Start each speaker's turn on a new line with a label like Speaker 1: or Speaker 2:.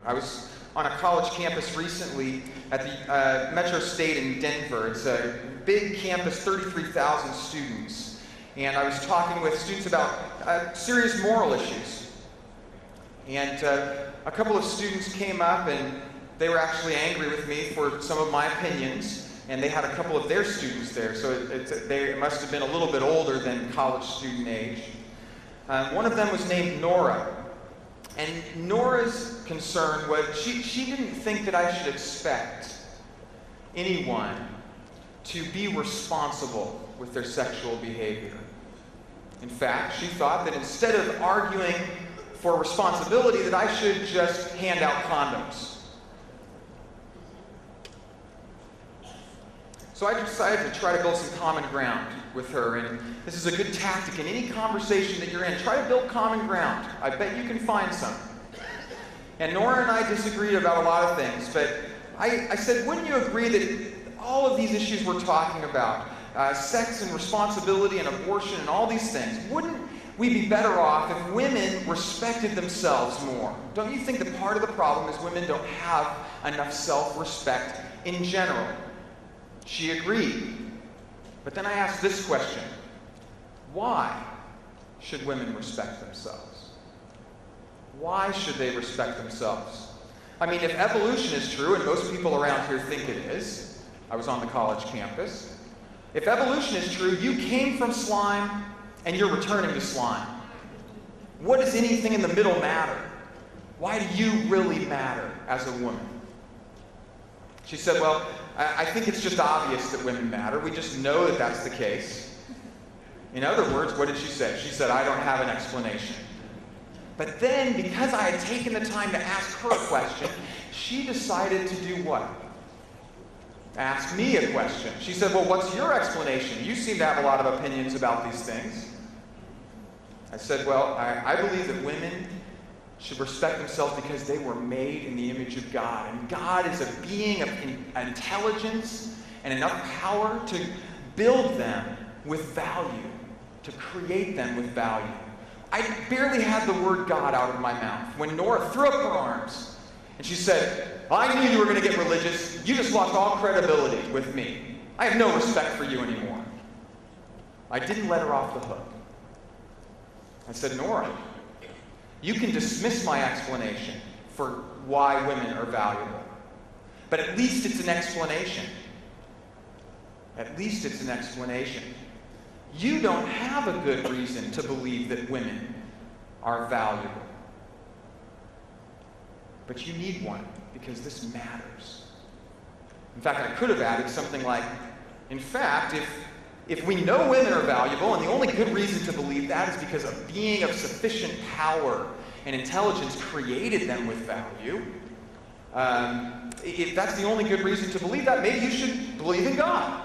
Speaker 1: I was on a college campus recently at the Metro State in Denver. It's a big campus, 33,000 students. And I was talking with students about serious moral issues. And a couple of students came up and they were actually angry with me for some of my opinions. And they had a couple of their students there, so they must have been a little bit older than college student age. One of them was named Nora. And Nora's concern was she didn't think that I should expect anyone to be responsible with their sexual behavior. In fact, she thought that instead of arguing for responsibility, that I should just hand out condoms. So I decided to try to build some common ground with her, and this is a good tactic in any conversation that you're in. Try to build common ground. I bet you can find some. And Nora and I disagreed about a lot of things, but I said, wouldn't you agree that all of these issues we're talking about, sex and responsibility and abortion and all these things, wouldn't we be better off if women respected themselves more? Don't you think that part of the problem is women don't have enough self-respect in general? She agreed. But then I asked this question: why should women respect themselves? Why should they respect themselves? I mean, if evolution is true, and most people around here think it is, I was on the college campus. If evolution is true, you came from slime and you're returning to slime. What does anything in the middle matter? Why do you really matter as a woman? She said, well, I think it's just obvious that women matter. We just know that that's the case. In other words, what did she say? She said, I don't have an explanation. But then, because I had taken the time to ask her a question, she decided to do what? Ask me a question. She said, well, what's your explanation? You seem to have a lot of opinions about these things. I said, well, I believe that women should respect themselves because they were made in the image of God. And God is a being of intelligence and enough power to build them with value, to create them with value. I barely had the word God out of my mouth when Nora threw up her arms and she said, I knew you were going to get religious. You just lost all credibility with me. I have no respect for you anymore. I didn't let her off the hook. I said, Nora, you can dismiss my explanation for why women are valuable. But at least it's an explanation. At least it's an explanation. You don't have a good reason to believe that women are valuable. But you need one because this matters. In fact, I could have added something like, in fact, if we know women are valuable, and the only good reason to believe that is because a being of sufficient power and intelligence created them with value, if that's the only good reason to believe that, maybe you should believe in God.